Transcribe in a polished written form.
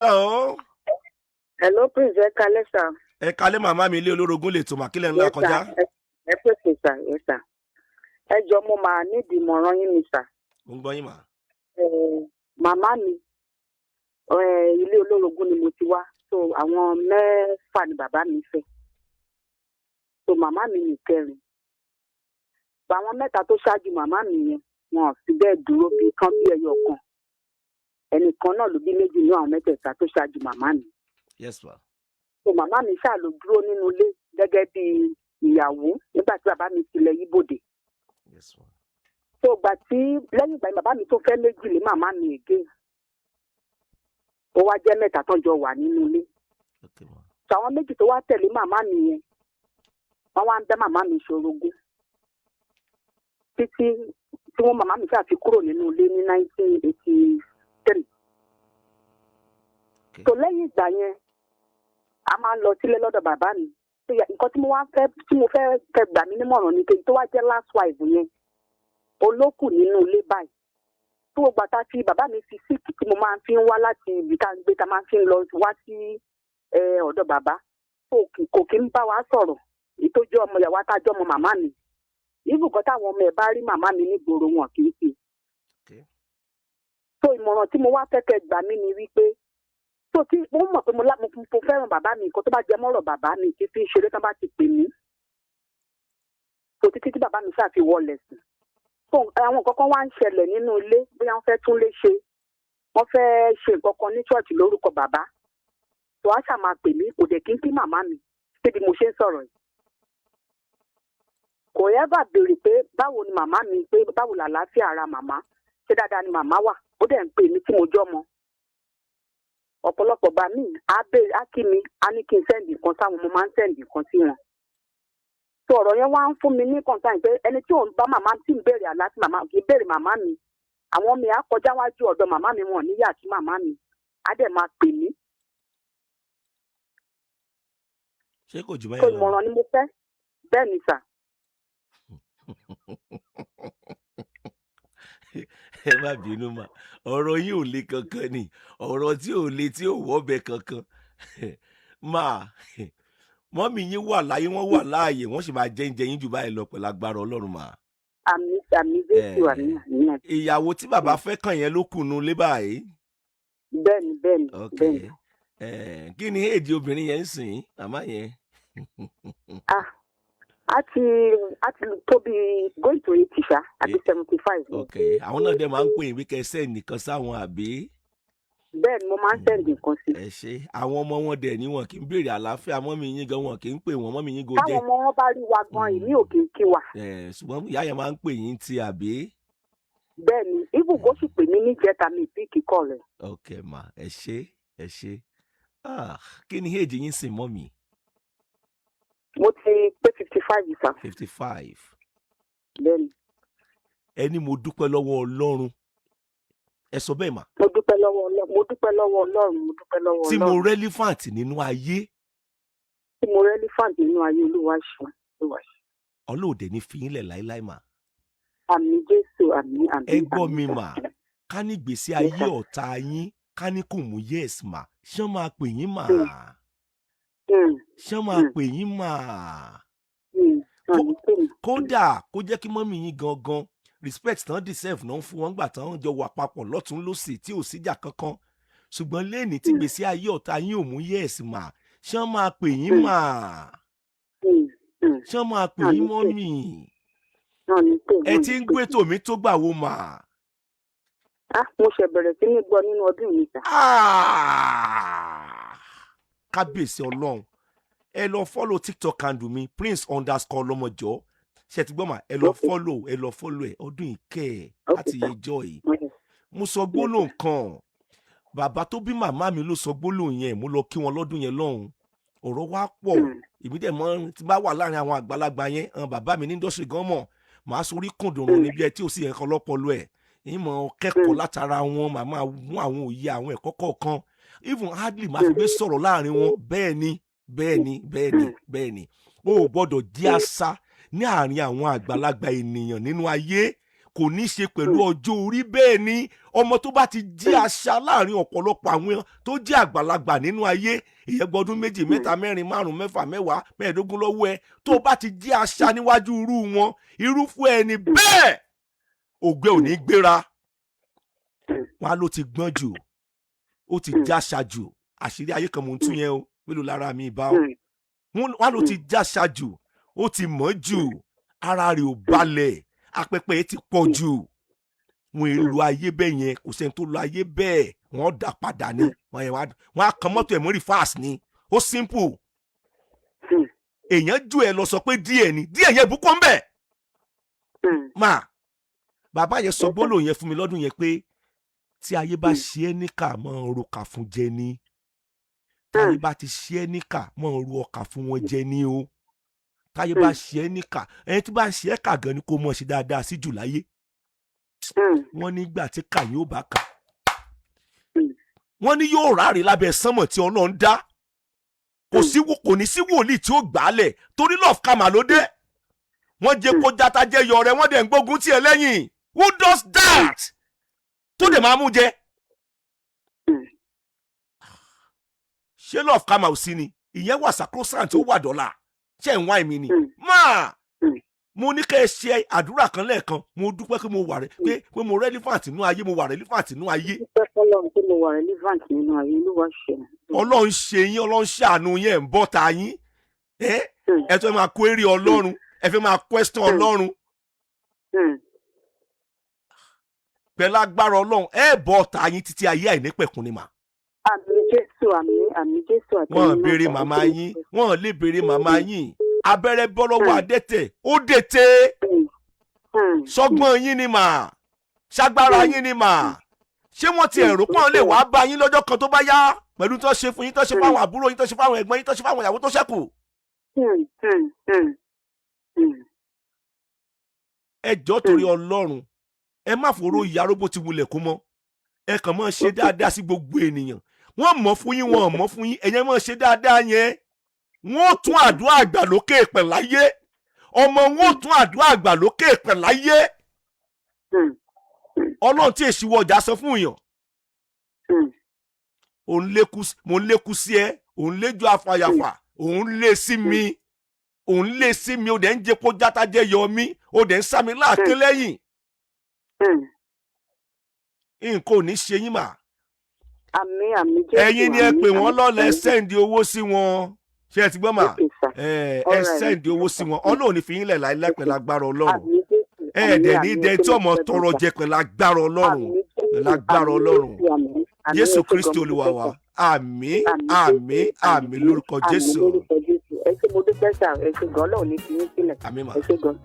Hello. Hello, please, sir. Ẹ kalẹ́ màmá mi ilé olórogún lè tòmà kílẹ̀ ńlá Yes, kọjá. sir. Ẹ pèsè, sir. Yes, sir. Ẹ jọ mo máa nídìí ìmọ̀ràn yín ni, sir. Mo ń gbọ́ yín mà. Màmá mi, ilé olórogún ni mo ti wá. So, àwọn mẹ́fà ni bàbá mi fẹ́. So, màmá mi ní kẹrin. Àwọn mẹ́ta tó ṣáájú màmá mi yẹn, wọn ò fi bẹ́ẹ̀ dúró bí kán bí ẹyọ kan. Ẹnìkan náà ló bí méjì ní àwọn mẹ́tẹ̀ẹ̀ta tó ṣáájú màmá mi. Yes ma. So, màmá mi ṣáà ló dúró nínú ilé gẹ́gẹ́ bí ìyàwó nígbà tí bàbá mi tilẹ̀ yíbòdè. Yes ma. So, lẹ́yìn ìgbà bàbá mi tó fẹ́ méjì lé màmá mi ègé. Ó wá jẹ́ mẹ́ta tó jọ wà nínú ilé. Okay ma. So, àwọn méjì tó wá tẹ̀lé màmá mi yẹn, wọ́n wá ń bẹ́ màmá mi ṣorogún. Títí tí wọ́n màmá mi ṣáà fi kúrò nínú ilé ní 1983. Okay. So, lẹ́yìn ìgbà yẹn, a máa ń lọ sílé lọ́dọ̀ bàbá mi. So, nǹkan tí mo fẹ́ gbà mí nímọ̀ràn ni kí tó wá jẹ́ last wife yẹn, olókù nínú ilé báyìí. Tó gbà tá tí bàbá mi fi síìkì tí mo máa ń fi ń wá láti ibi tá ń gbé tá máa ń fi ń lọ wá sí ọ̀dọ̀ bàbá. Kò kí ń bá wa sọ̀rọ̀. Ìtọ́jú ọmọ ìyàwó àtàjọ́ ọmọ màmá mi. Ibùkọ́ táwọn ọmọ ẹ̀ bá rí màmá mi nígboro wọn kì í ṣe. Okay. So, ìmọ̀ràn tí mo wá fẹ́ gbà mí ni wípé so tí mo mọ̀ pé mo fẹ́ràn bàbá mi nǹkan tó bá jẹ mọ́rọ̀ bàbá mi kí fi ń ṣeré tán bá ti pè mí. So títí tí bàbá mi ṣáà fi wọlé sí. So àwọn nǹkan kan wá ń ṣẹlẹ̀ nínú ilé bóyá wọ́n fẹ́ tún lé ṣe. Wọ́n fẹ́ ṣe nǹkan kan ní ṣọ́ọ̀ṣì lórúkọ bàbá. So wọ́n ṣáà máa pè mí kò dẹ̀ kí n kí màmá mi síbi mo ṣe ń sọ̀rọ̀ yìí. Kò ẹ́bà béèrè pé báwo ni màmá mi pé báwo làlàáfíà ara màmá ṣé dáadáa ni màmá wà ó dẹ̀ ń pè mí tí mo jọ́mọ. Ọ̀pọ̀lọpọ̀ bá mi á kí mi á ní kí n sẹ́ǹdì kan sáwọn mo máa ń sẹ́ǹdì kan sí wọn. So ọ̀rọ̀ yẹn wá ń fún mi ní kọ̀ǹtàn pé ẹni tí òun bá màmá tí ń béèrè àlá sí màmá kì í béèrè màmá mi. Àwọn mi á kọjá wájú ọ̀dọ̀ màmá mi wọn níyà sí màmá mi á dẹ̀ máa pè mí. Ṣé kò jù bẹ́ẹ̀ So lọ? ìmọ̀ràn ni mo fẹ́ bẹ́ẹ̀ ni sà. Ẹ má bínú mà, ọ̀rọ̀ yìí ò le kankan ni, ọ̀rọ̀ tí ò le tí ò wọ́bẹ̀ kankan. Mà, mọ́mì yín wà láyé, wọ́n wà láàyè, wọ́n sì máa jẹ́ yín jù báyìí lọ pẹ̀lú agbára Ọlọ́run mà. Àmì Jésù àmì. Ìyàwó tí bàbá fẹ́ kàn yẹn ló kùnú lé báyìí. Bẹ́ẹ̀ni. Okay. Kí ni èdè obìnrin yẹn ń sìn, màmá yẹn? A ti tó bí going to 80 ṣá àti 75. Okay, àwọn náà dẹ̀ máa ń pè yín bí kẹ́ send nìkan sáwọn àbí? Bẹ́ẹ̀ni mo máa ń send nǹkan sí. Ẹ ṣé, àwọn ọmọ wọn dẹ̀ ni wọn kì í béèrè àlàáfíà mọ́mì yín gan wọn kì í pè wọ́n mọ́mì yín go jẹ́. Táwọn ọmọ wọn bá rí wa gan èmi ò kì í kí wa. Ṣùgbọ́n ìyá yẹn máa ń pè yín ti àbí? Bẹ́ẹ̀ni ibùgbó sì pè mí ní jẹta mi bí kíkọ́ rẹ̀. Okay ma, ẹ ṣé. Kí ni èjì yín sìn mọ́mì? Mo ti pé 55 sà. 55. Bẹ́ẹ̀ni. Ẹni mo dúpẹ́ lọ́wọ́ Ọlọ́run. Ẹ sọ bẹ́ẹ̀ mà. Mo dúpẹ́ lọ́wọ́ Ọlọ́run. Tí mo relevant nínú ayé. Olúwa ṣe. Ọlọ́ọ̀dẹ ní fi yín lẹ̀ láíláí mà. Àmì Jésù àmì. Ẹ gbọ́ mi mà, ká ní gbèsè ayé ọ̀tá yín, ká ní kò mú yes mà, ṣé máa pè yín mà? Ṣé máa pè yín mà? Kódà kó jẹ́ kí mọ́mì yín gangan respect tán deserve náà fún wọn gbà tán jọ wà papọ̀ lọ́tún lósì tí ò síjà kankan. Ṣùgbọ́n lẹ́ni tí gbèsè ayé ọ̀tá yín ò mú yes mà, ṣé máa pè yín mà? Ṣé máa pè yín mọ́mì? Ẹ ti ń gbé tòmí tó gbà wo mà? Mo ṣe bẹ̀rẹ̀ sí ní gbọ́ nínú ọdún yìí sà. Kábíyèsí Ọlọ́run. Ẹ lọ follow TikTok handle mi prince_lọ́mọjọ́. Ṣé ti gbọ́ mà? Ẹ lọ follow ẹ̀ ọdún ìkẹ́ láti yẹjọ́ yìí. Mo sọ gbólóhùn kan. Bàbá tó bí màmá mi ló sọ gbólóhùn yẹn, mo lọ kí wọn lọ́dún yẹn lọ́hùn. Ọ̀rọ̀ wa pọ̀. Èmi dẹ̀ mọ̀ tí bá wà láàrin àwọn àgbàlagbà yẹn, bàbá mi ní industry gan mọ̀. Màá sorí kùndùnrún níbi ẹ tí ò sí ẹ̀kan lọ́pọlọ ẹ̀. Ìmọ̀ kẹ́kọ̀ọ́ látara wọn, màmá mú àwọn òye àwọn ẹ̀kọ́ kọ̀ọ̀kan. Even hardly máa fi gbé sọ̀rọ̀ láàrin wọn. Bẹ́ẹ̀ni. O ò gbọ́dọ̀ di àṣà ní àárín àwọn àgbàlagbà ènìyàn nínú ayé. kò ní ṣe pẹ̀lú ọjọ́ orí. Bẹ́ẹ̀ ni ọmọ tó bá ti jí àṣà láàrin ọ̀pọ̀lọpọ̀ àwọn tó jẹ́ àgbàlagbà nínú ayé, ìyẹn gbọdún 2, 3, 4, 5, 6, 10, 15 lọ́wọ́ ẹ, tó bá ti jí àṣà níwájú irú wọn, irúfẹ́ ẹni bẹ́ẹ̀ ògbé ò ní gbéra. Wọ́n á ló ti gbọ́n jù, ó ti jáṣà jù. Àṣírí ayé kan mò ń tún yẹn o, mélòó lára mi ìbá o. Wọ́n á ló ti jáṣà jù, ó ti mọ̀ jù, ara rẹ̀ ò balẹ̀, apẹpẹ ti pọ̀ jù. Wọ́n ń lo ayé bẹ́ẹ̀ yẹn, kò sẹ́ni tó lo ayé bẹ́ẹ̀, wọ́n dà padà ní. Wọ́n á kan mọ́tò ẹ̀ mọ́ reverse ni, ó simple. Èèyàn jù ẹ lọ sọ pé díẹ̀ ni, díẹ̀ yẹn bùkún bẹ́ẹ̀. Máa bàbá yẹn sọ gbólóhùn yẹn fún mi lọ́dún yẹn pé tí ayé bá ṣe é níkà mọ́ roka fún jẹ ni. Táyé bá ti ṣe é níkà mọ́ ru ọkà fún wọn jẹ ni o. Táyé bá ṣe é níkà, ẹni tí bá ń ṣe é kà gan ni kò mọ̀ ṣe dáadáa sí jù láyé. Wọ́n nígbà tí kà yóò bá kà. Wọ́n ní yóò ráre lábẹ́ sánmọ̀ tí Ọlọ́run dá. Kò ní sí wòlíì tí ó gbálẹ̀ torí love kama ló dé. Wọ́n jẹ́ kó jata jẹ́ yọ rẹ̀, wọ́n dẹ̀ ń gbógun tí ẹ lẹ́yìn. Who does that? Tó dẹ̀ máa mú jẹ. Ṣé love kama ò sí ni? Ìyẹn wà sacrosanct ó wà dọ́là. Ṣé ń wá èmi ni? Máa mo ní kẹ́ ẹ ṣe àdúrà kan lẹ́ẹ̀kan, mo dúpẹ́ pé mo wà pé mo relevant nínú ayé, mo wà relevant nínú ayé. Dúpẹ́ fọ́lọ́run pé mo wà relevant nínú ayé, Olúwa ṣe. Ọlọ́run ṣe yín, Ọlọ́run ṣàánú yín, ẹ̀ ń bọ́ ta yín. Ẹ tó máa query Ọlọ́run, ẹ fẹ́ máa question Ọlọ́run. Pẹ̀lú agbára Ọlọ́run, ẹ bọ́ ta yín títí ayé àìnípẹ̀kun ni mà. Àmín Jésù, àmín Jésù àti wọ́n béèrè màmá yín, wọ́n lè béèrè màmá yín. Abẹ́rẹ́ bọ́ lọ́wọ́ adẹ́tẹ̀, ó dètè. Sọ́gbọ́n yín ni mà, ṣágbára yín ni mà. Ṣé wọ́n ti ẹ̀rù pọ́n lè wá bá yín lọ́jọ́ kan tó bá yá pẹ̀lú tó ṣe fún yín, tó ṣe fáwọn àbúrò yín, tó ṣe fáwọn ẹ̀gbọ́n yín, tó ṣe fáwọn ìyàwó tó ṣẹ́kù? Ẹ jọ̀ọ́ torí Ọlọ́run, ẹ má fòró ìyàrá bó ti wulẹ̀ kó mọ́. Ẹ kàn máa ṣe dáadáa sí gbogbo ènìyàn. Wọ́n mọ̀ fún yín, wọ́n mọ̀ fún yín, ẹ̀yẹn máa ṣe dáadáa yẹn. Wọ́n tún àdúrà àgbà lókè pẹ̀ láyé. Ọmọ wọn tún àdúrà àgbà lókè pẹ̀ láyé. Ọlọ́run tí èsì wọ ọjà sọ fún èèyàn. Mo ń lékú sí ẹ, òun léjọ́ afàyàfà, òun lé sí mi. Òun lé sí mi, ó dẹ̀ ń jẹ́ kó játa jẹ́ yọ mí, ó dẹ̀ ń sá mi láàké lẹ́yìn. Nǹkan ò ní ṣe yín mà. Àmín Jésù. Ẹ̀yin ni ẹ pè wọ́n lọ́la, ẹ sẹ́ǹdì owó sí wọn. Ṣé ẹ ti gbọ́ mà? Ẹ sẹ́ǹdì owó sí wọn. Ọlọ́run ní fi yín lẹ̀ láìláì pẹ̀lú agbára Ọlọ́run. Ẹ̀ẹ́dẹ̀ ní dẹ tí ọmọ tọrọ jẹ pẹ̀lú agbára Ọlọ́run. Pẹ̀lú agbára Ọlọ́run. Jésù Kristi Olúwa wa. Àmín, àmín, àmín lórúkọ Jésù. Ẹ ṣé mo dúpẹ́ sà, ẹ ṣé gan-an, Ọlọ́run ní fi yín sílẹ̀. Àmín mà. Ẹ ṣé gan-an.